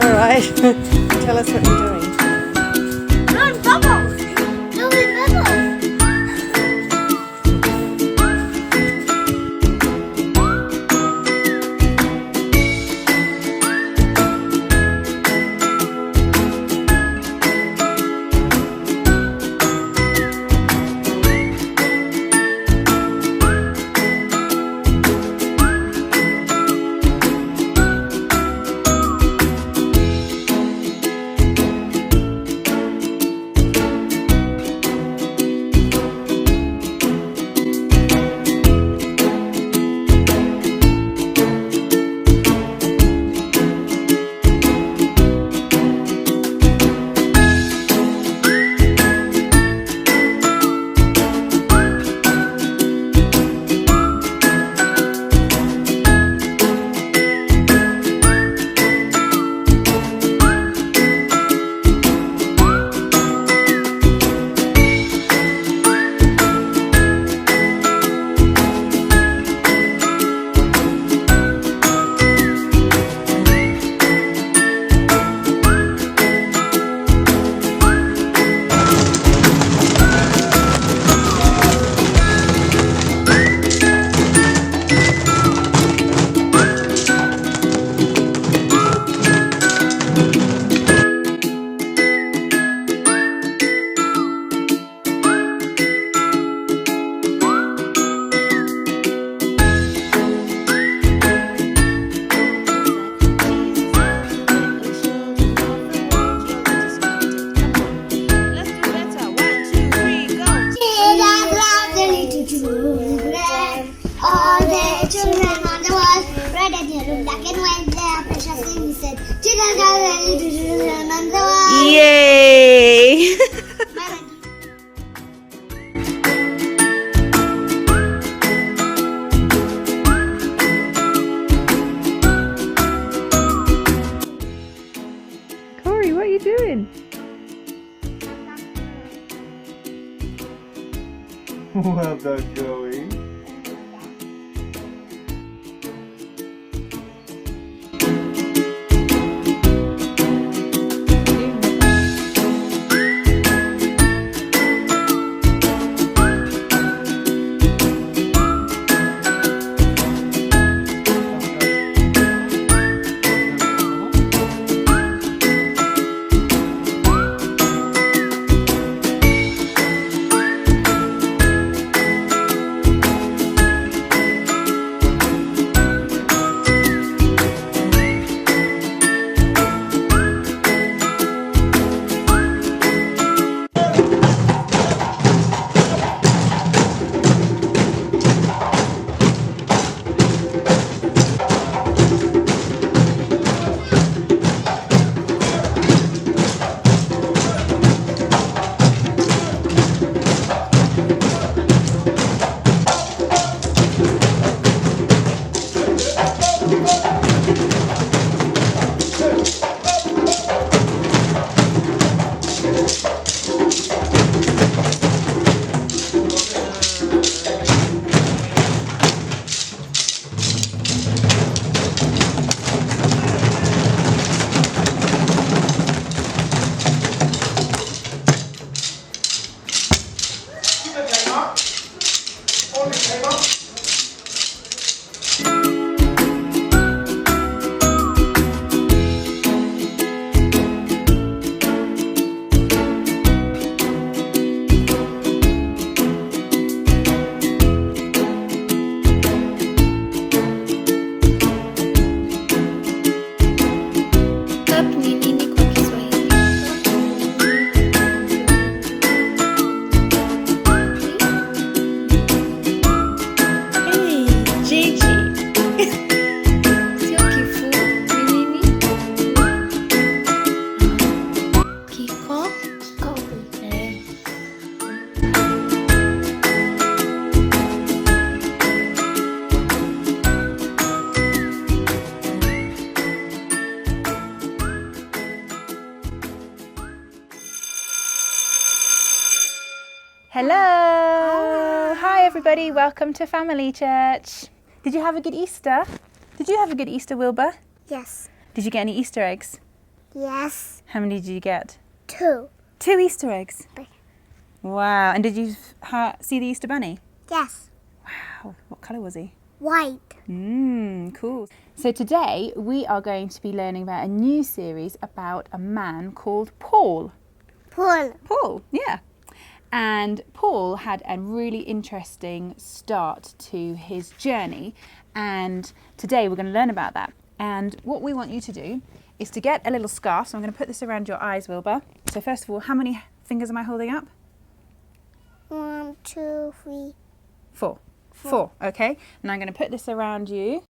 All right. Tell us what you're doing. Run, bubbles! Blowing bubbles! All the children on the world, red and yellow, black and white, they are precious things. Said, children are ready to children on the world. Yay! Corey, what are you doing? Well done, Joey. Hello! Hi everybody, welcome to Family Church. Did you have a good Easter? Did you have a good Easter, Wilbur? Yes. Did you get any Easter eggs? Yes. How many did you get? 2. 2 Easter eggs? Big. Wow, and did you see the Easter bunny? Yes. Wow, what colour was he? White. Cool. So today we are going to be learning about a new series about a man called Paul. Paul, yeah. And Paul had a really interesting start to his journey, and today we're going to learn about that. And what we want you to do is to get a little scarf. So I'm going to put this around your eyes, Wilbur. So first of all, how many fingers am I holding up? 1, 2, 3. 4. 4, okay. And I'm going to put this around you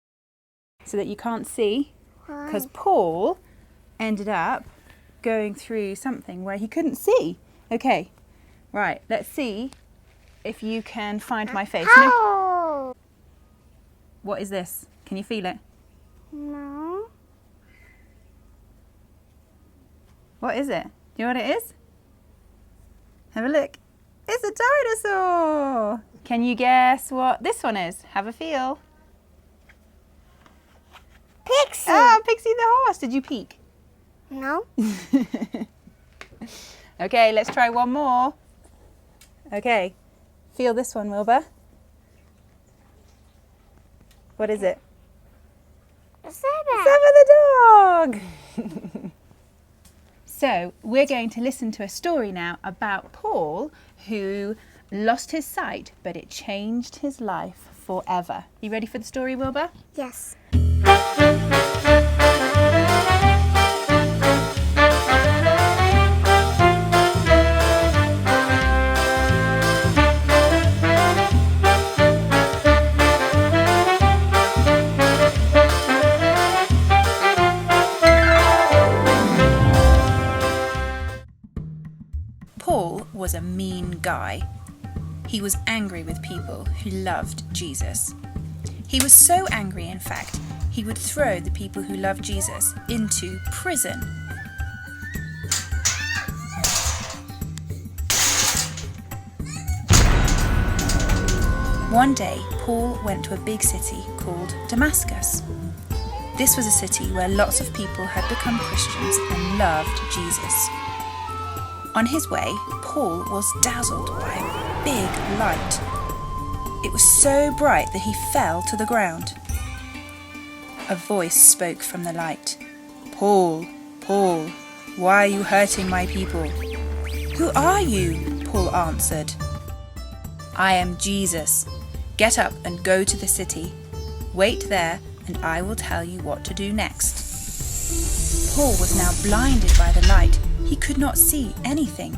so that you can't see, because Paul ended up going through something where he couldn't see. Okay, right, let's see if you can find my face. Ow! What is this? Can you feel it? No. What is it? Do you know what it is? Have a look. It's a dinosaur! Can you guess what this one is? Have a feel. Pixie. Oh, Pixie the horse. Did you peek? No. Okay, let's try one more. Okay, feel this one, Wilbur. What is it? Seven. Saba the dog! So, we're going to listen to a story now about Paul, who lost his sight, but it changed his life forever. You ready for the story, Wilbur? Yes. Paul was a mean guy. He was angry with people who loved Jesus. He was so angry, in fact, he would throw the people who loved Jesus into prison. One day, Paul went to a big city called Damascus. This was a city where lots of people had become Christians and loved Jesus. On his way, Paul was dazzled by a big light. It was so bright that he fell to the ground. A voice spoke from the light. "Paul, Paul, why are you hurting my people?" "Who are you?" Paul answered. "I am Jesus. Get up and go to the city. Wait there and I will tell you what to do next." Paul was now blinded by the light. He could not see anything.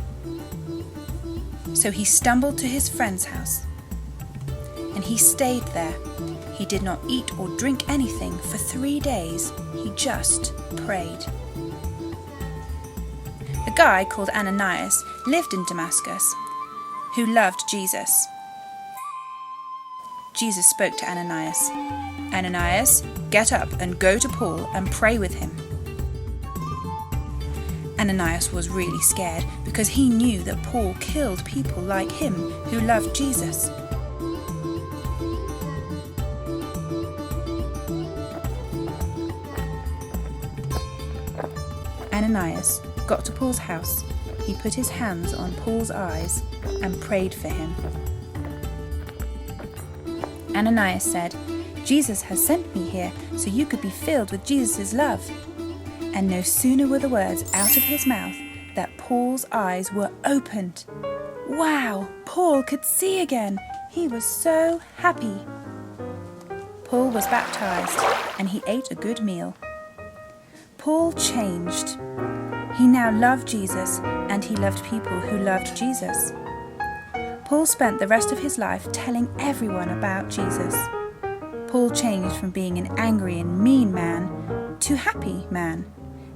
So he stumbled to his friend's house, and he stayed there. He did not eat or drink anything for 3 days. He just prayed. A guy called Ananias lived in Damascus who loved Jesus. Jesus spoke to Ananias. "Ananias, get up and go to Paul and pray with him." Ananias was really scared because he knew that Paul killed people like him who loved Jesus. Ananias got to Paul's house. He put his hands on Paul's eyes and prayed for him. Ananias said, "Jesus has sent me here so you could be filled with Jesus' love." And no sooner were the words out of his mouth that Paul's eyes were opened. Wow, Paul could see again. He was so happy. Paul was baptized and he ate a good meal. Paul changed. He now loved Jesus and he loved people who loved Jesus. Paul spent the rest of his life telling everyone about Jesus. Paul changed from being an angry and mean man to a happy man.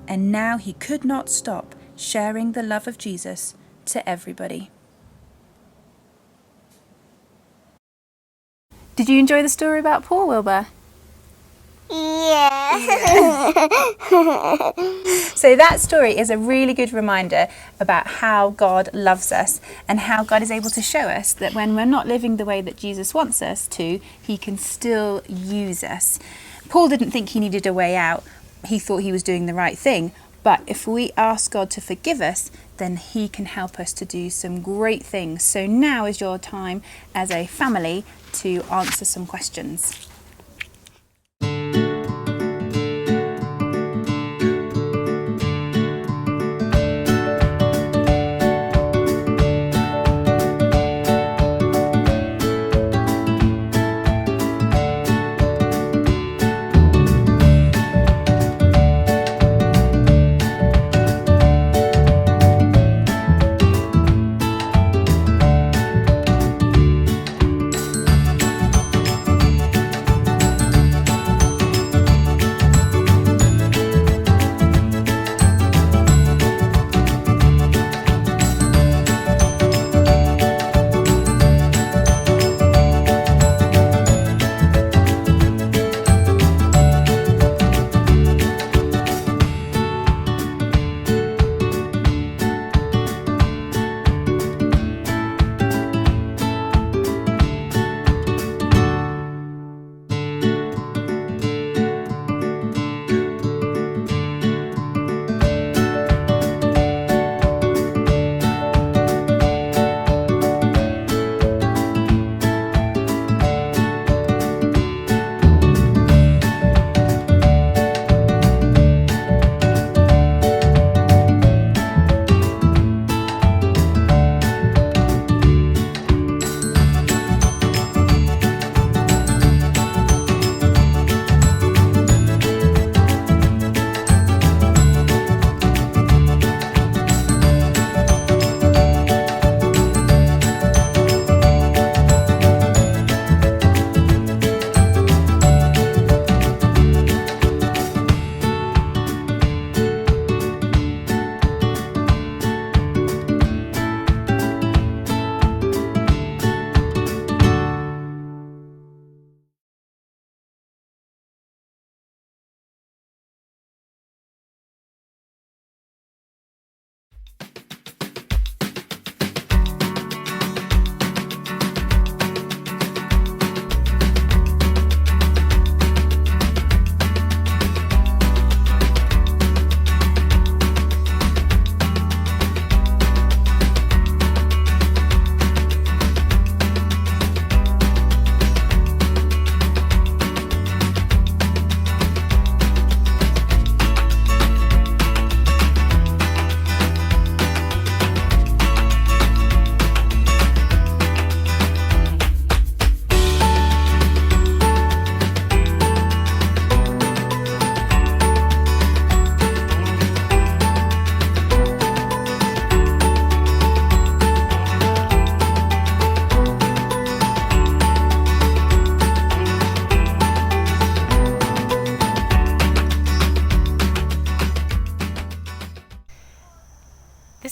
And now he could not stop sharing the love of Jesus to everybody. Did you enjoy the story about Paul, Wilbur? Yeah. So that story is a really good reminder about how God loves us and how God is able to show us that when we're not living the way that Jesus wants us to, he can still use us. Paul didn't think he needed a way out. He thought he was doing the right thing. But if we ask God to forgive us, then he can help us to do some great things. So now is your time as a family to answer some questions.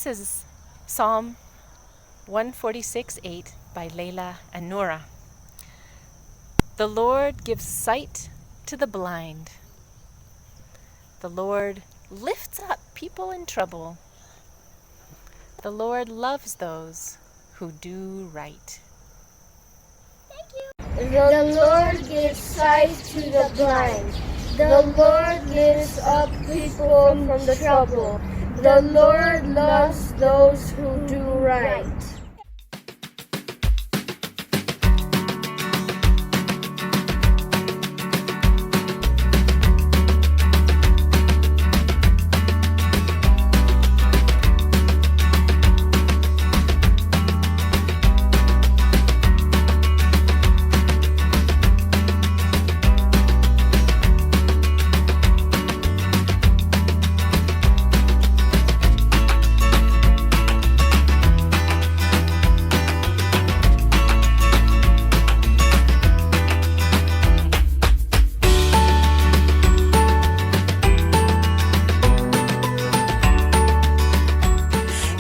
This is Psalm 146:8 by Layla and Noura. The Lord gives sight to the blind. The Lord lifts up people in trouble. The Lord loves those who do right. The Lord gives sight to the blind. The Lord lifts up people from the trouble. The Lord loves those who do right.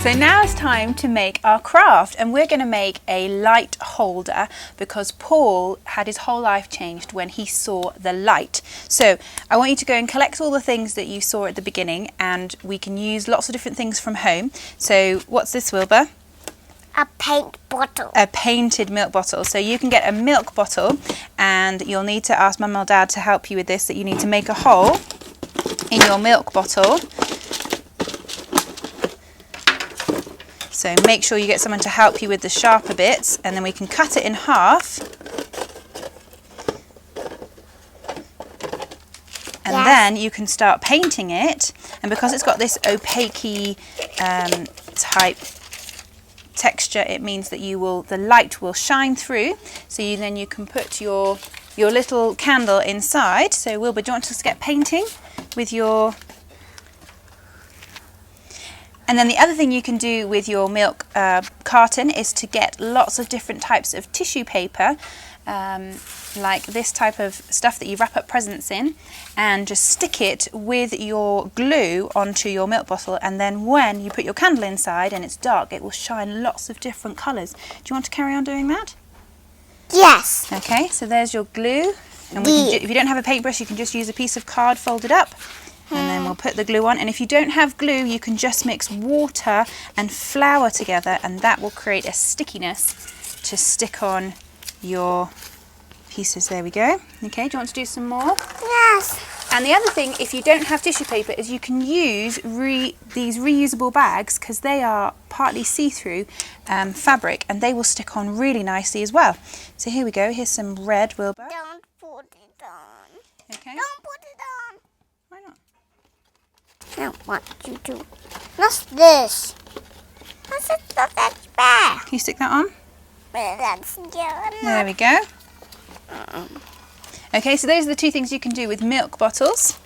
So now it's time to make our craft, and we're going to make a light holder because Paul had his whole life changed when he saw the light. So I want you to go and collect all the things that you saw at the beginning, and we can use lots of different things from home. So what's this, Wilbur? A paint bottle. A painted milk bottle. So you can get a milk bottle, and you'll need to ask Mum or Dad to help you with this, that you need to make a hole in your milk bottle. So make sure you get someone to help you with the sharper bits, and then we can cut it in half. And then you can start painting it, and because it's got this opaque type texture, it means that the light will shine through, so then you can put your little candle inside. So Wilbur, do you want us to get painting with your... And then the other thing you can do with your milk carton is to get lots of different types of tissue paper, like this type of stuff that you wrap up presents in, and just stick it with your glue onto your milk bottle, and then when you put your candle inside and it's dark, it will shine lots of different colours. Do you want to carry on doing that? Yes. Okay, so there's your glue, and if you don't have a paintbrush, you can just use a piece of card folded up, and then we'll put the glue on. And if you don't have glue, you can just mix water and flour together, and that will create a stickiness to stick on your pieces. There we go. Okay, do you want to do some more? Yes. And the other thing, if you don't have tissue paper, is you can use these reusable bags, because they are partly see-through fabric, and they will stick on really nicely as well. So here we go. Here's some red, Wilbur. Don't put it on. Okay. Don't put it on. Why not? I don't want you to. What's this? What's it? That's bad. Can you stick that on? That's There we go. Okay, so those are the two things you can do with milk bottles.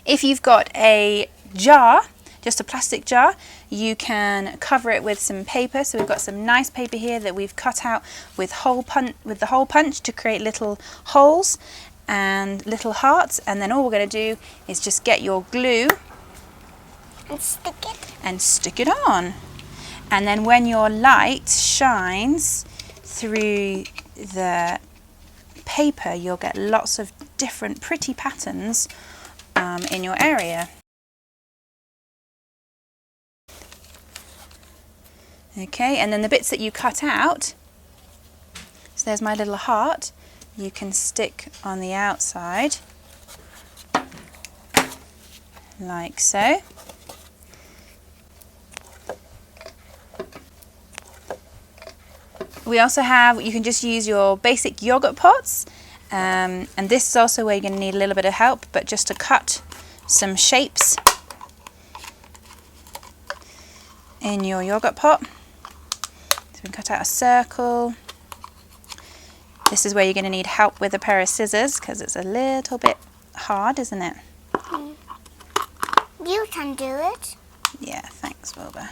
If you've got a jar, just a plastic jar, you can cover it with some paper. So we've got some nice paper here that we've cut out with the hole punch to create little holes and little hearts. And then all we're going to do is just get your glue and stick it on. And then when your light shines through the paper, you'll get lots of different pretty patterns in your area. Okay, and then the bits that you cut out, so there's my little heart, you can stick on the outside like so. We also have, you can just use your basic yogurt pots, and this is also where you're going to need a little bit of help, but just to cut some shapes in your yogurt pot. So we can cut out a circle. This is where you're going to need help with a pair of scissors, because it's a little bit hard, isn't it? You can do it. Yeah, thanks, Wilbur.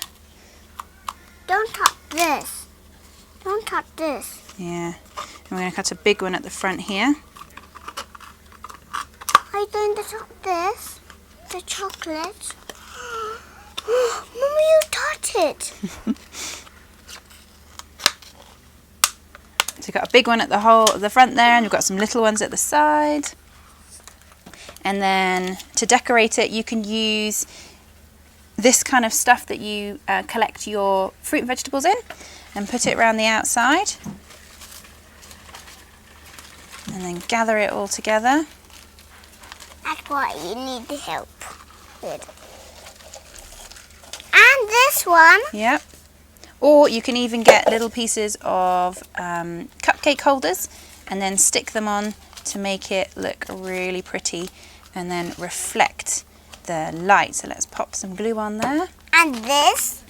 Don't touch this. Don't touch this. Yeah, and we're going to cut a big one at the front here. Are you going to touch this? The chocolate? Mummy, you touch it. So you've got a big one at the front there, and you've got some little ones at the side. And then to decorate it, you can use this kind of stuff that you collect your fruit and vegetables in, and put it around the outside, and then gather it all together. That's what you need the help with. And this one. Yep. Or you can even get little pieces of cupcake holders and then stick them on to make it look really pretty and then reflect the light. So let's pop some glue on there. And this.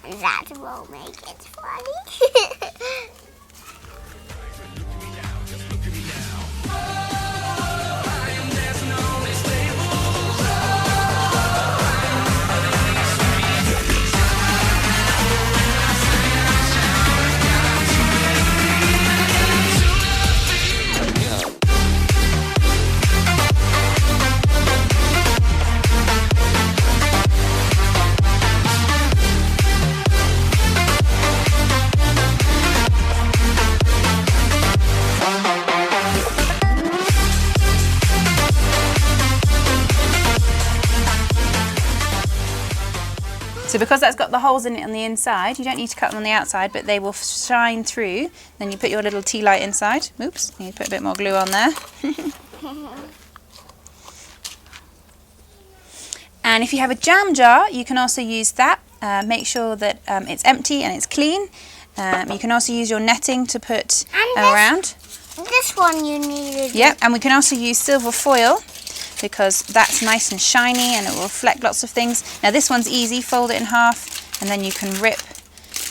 That will make it funny. So because that's got the holes in it on the inside, you don't need to cut them on the outside, but they will shine through. Then you put your little tea light inside. Oops, you put a bit more glue on there. And if you have a jam jar, you can also use that. Make sure that it's empty and it's clean. You can also use your netting to put around. This one you needed. Yep, and we can also use silver foil because that's nice and shiny and it will reflect lots of things. Now this one's easy, fold it in half and then you can rip.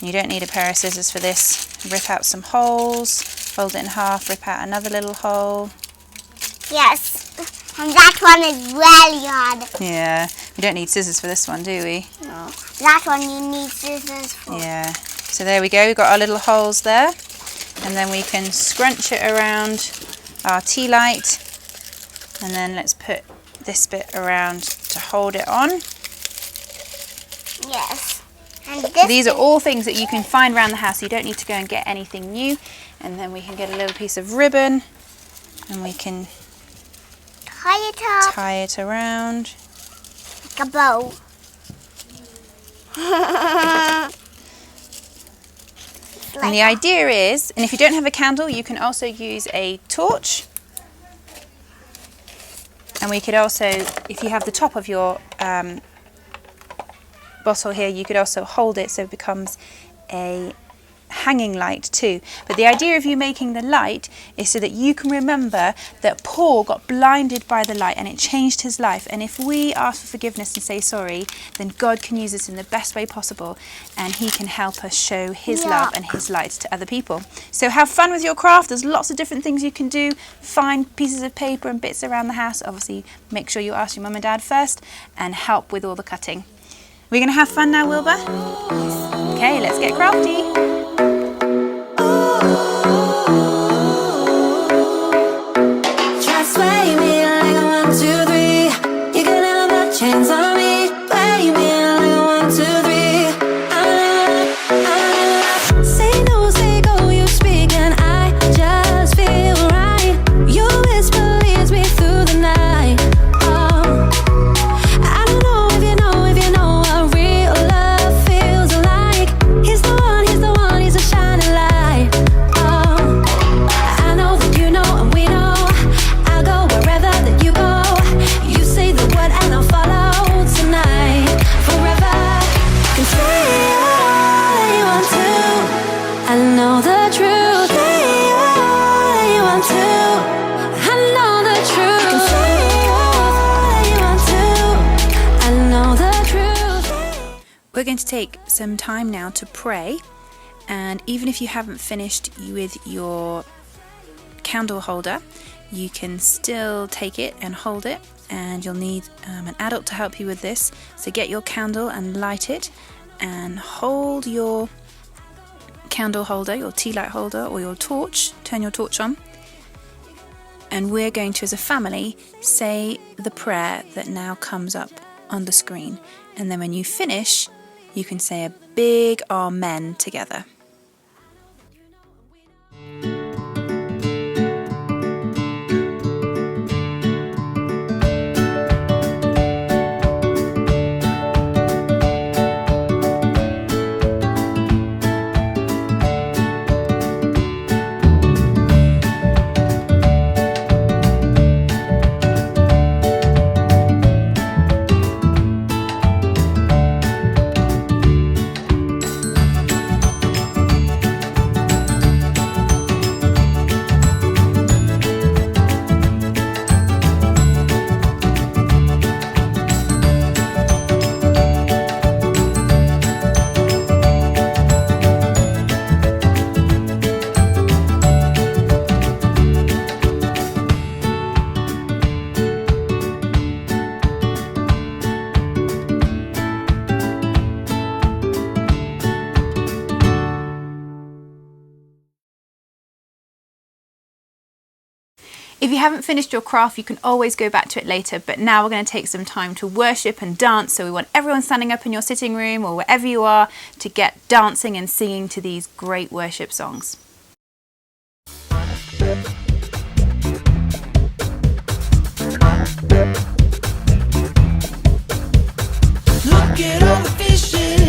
You don't need a pair of scissors for this. Rip out some holes, fold it in half, rip out another little hole. Yes, and that one is really hard. Yeah, we don't need scissors for this one, do we? No, that one you need scissors for. Yeah, so there we go, we've got our little holes there. And then we can scrunch it around our tea light. And then let's put this bit around to hold it on. Yes. And this These are all things that you can find around the house. So you don't need to go and get anything new. And then we can get a little piece of ribbon and we can tie it up tie it around. like a bow. And the idea is, and if you don't have a candle, you can also use a torch. And we could also, if you have the top of your bottle here, you could also hold it so it becomes a hanging light too. But the idea of you making the light is so that you can remember that Paul got blinded by the light and it changed his life. And if we ask for forgiveness and say sorry, then God can use us in the best way possible and he can help us show his love and his light to other people. So have fun with your craft. There's lots of different things you can do. Find pieces of paper and bits around the house. Obviously make sure you ask your mum and dad first and help with all the cutting. We're going to have fun now, Wilbur? Okay, let's get crafty. We're going to take some time now to pray, and even if you haven't finished with your candle holder, you can still take it and hold it, and you'll need an adult to help you with this. So get your candle and light it and hold your candle holder, your tea light holder or your torch, turn your torch on, and we're going to, as a family, say the prayer that now comes up on the screen, and then when you finish you can say a big amen together. If you haven't finished your craft, you can always go back to it later, but now we're going to take some time to worship and dance. So we want everyone standing up in your sitting room or wherever you are to get dancing and singing to these great worship songs. Look at all the fishes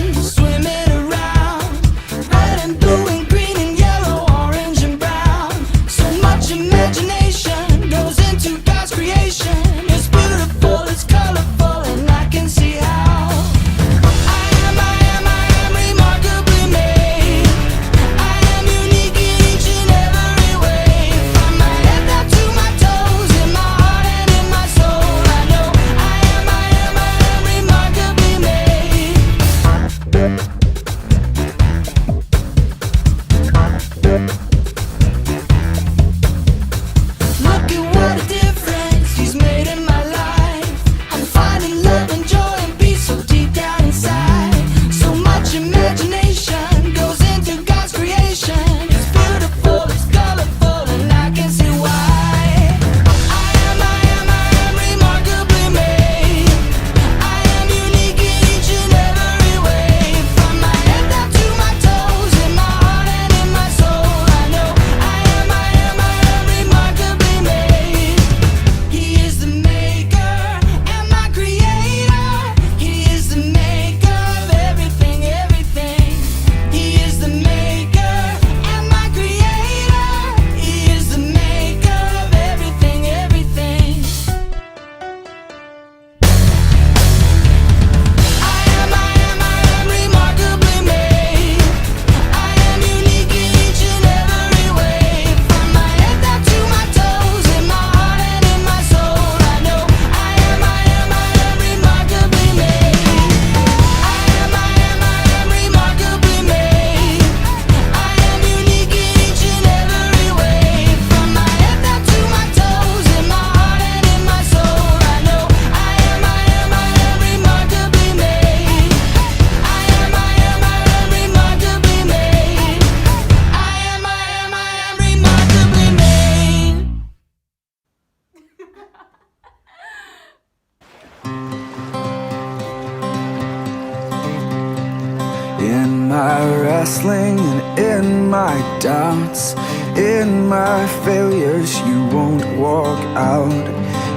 wrestling and in my doubts, in my failures, you won't walk out.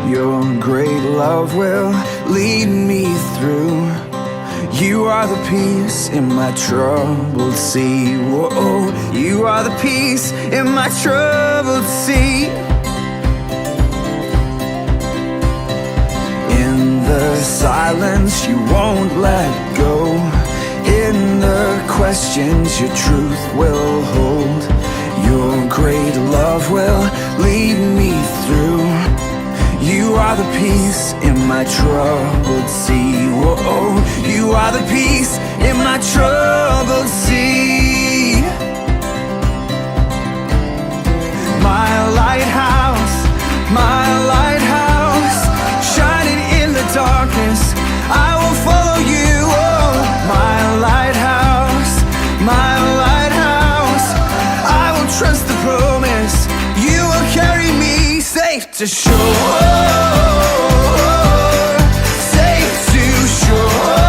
Your great love will lead me through. You are the peace in my troubled sea. Whoa, you are the peace in my troubled sea. In the silence, you won't let go. In the questions, your truth will hold. Your great love will lead me through. You are the peace in my troubled sea. Whoa, you are the peace in my troubled sea. My lighthouse, shining in the darkness, I will follow you. Oh, my lighthouse, I will trust the promise. You will carry me safe to shore. Safe to shore.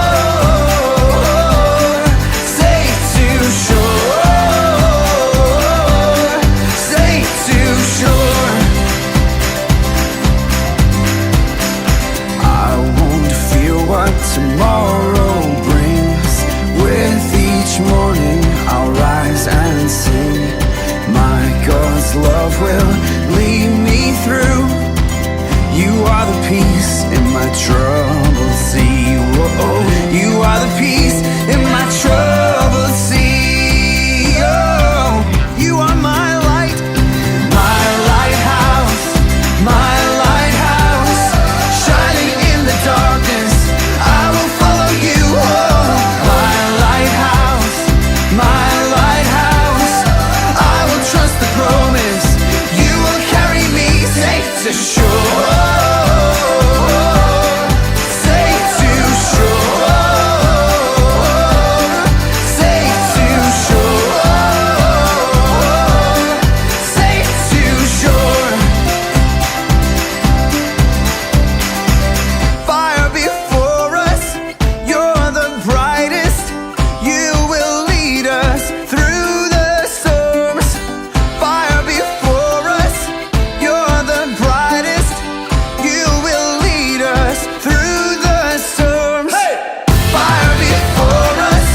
Safe to shore. Safe to shore. I won't fear what tomorrow brings. With each morning I'll rise and sing. My God's love will lead me through. You are the peace in my troubled sea. Whoa, you are the peace in my troubled sea. Oh, you are my light, my lighthouse, shining in the darkness. I will follow you. Oh, my lighthouse, I will trust the promise. You will carry me safe to shore. Safe to shore. Safe to shore. Safe to shore. Fire before us, you're the brightest. You will lead us through the storms. Fire before us, you're the brightest. You will lead us through the storms. Fire before us,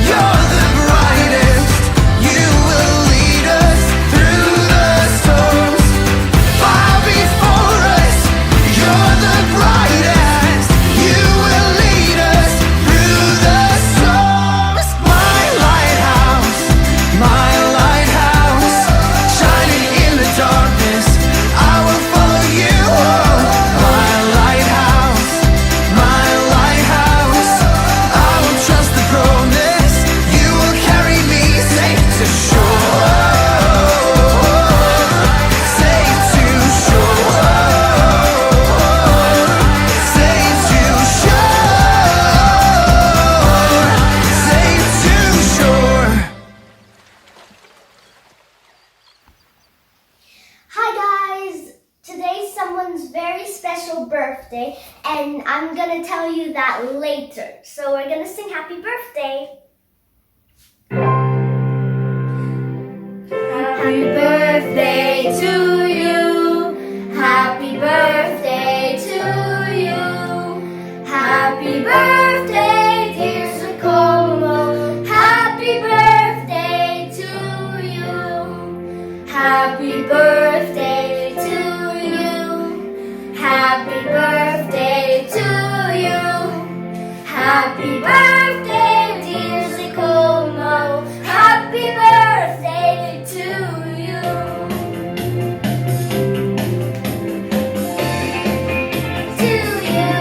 you're the brightest. You will lead us through the storms. Fire before us, you're the brightest. You will lead us through the storms. My lighthouse, shining in the darkness, I will follow you. Oh, my lighthouse, I will trust the promise. You will carry me safe to shore. Safe to shore. Safe to shore. Safe to shore. Hi guys! Today's someone's very special birthday and I'm gonna tell you that later. So we're gonna sing happy birthday. Happy birthday to you. Happy birthday to you. Happy birthday, dear Jacomo. Happy birthday to you. Happy birthday to you. Happy birthday to you. Happy birthday, dear Jacomo. Happy birthday to you. To you.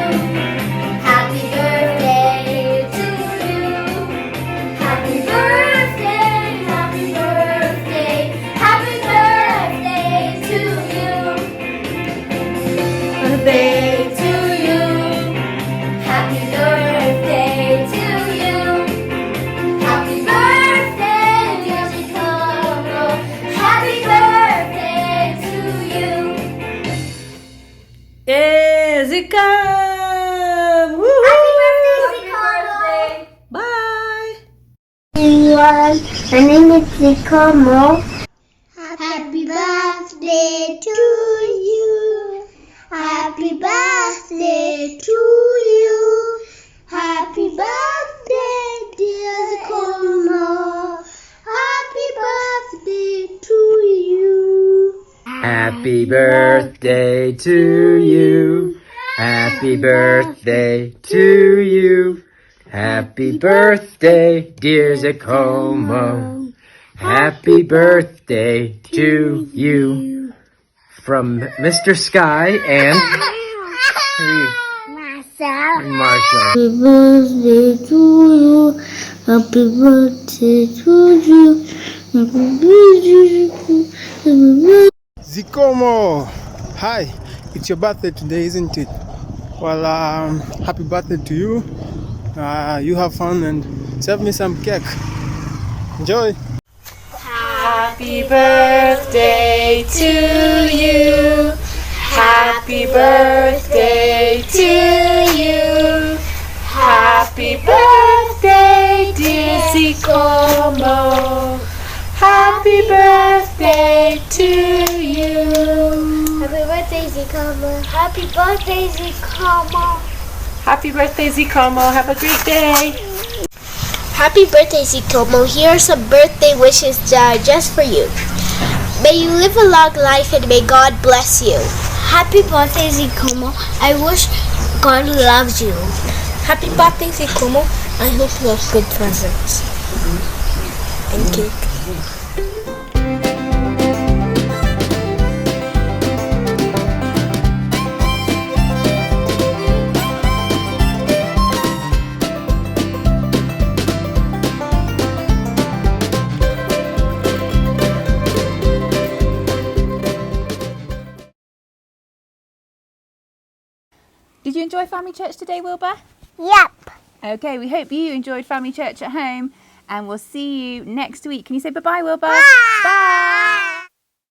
Happy birthday to you. Happy birthday, happy birthday, happy birthday to you. Birthday to you. Happy birthday to you. Happy birthday, dear Jacobo. Happy birthday to you. Is it come? Woo-hoo! Happy birthday, Jacobo! Bye! You are everyone. My name is Zikomo. Happy birthday to you. Happy birthday to you. Happy birthday, dear Zikomo. Happy birthday to you. Happy birthday to you. Happy birthday to you. Happy birthday, dear Zacomo. Happy birthday to you. From Mr. Sky and Marshall. Happy birthday to you. Happy birthday to you. Happy birthday to you. Zikomo! Hi, it's your birthday today, isn't it? Well, happy birthday to you. You have fun and serve me some cake. Enjoy! Happy birthday to you. Happy birthday to you. Happy birthday, dear Zikomo. Happy birthday to you. Happy birthday, Zikomo. Happy birthday, Zikomo. Happy birthday, Zikomo. Have a great day. Happy birthday, Zikomo. Here are some birthday wishes just for you. May you live a long life and may God bless you. Happy birthday, Zikomo. I wish God loves you. Happy birthday, Zikomo. I hope you have good presents and cake. Did you enjoy Family Church today, Wilbur? Yep. Okay, we hope you enjoyed Family Church at home, and we'll see you next week. Can you say bye-bye, Wilbur? Bye. Bye.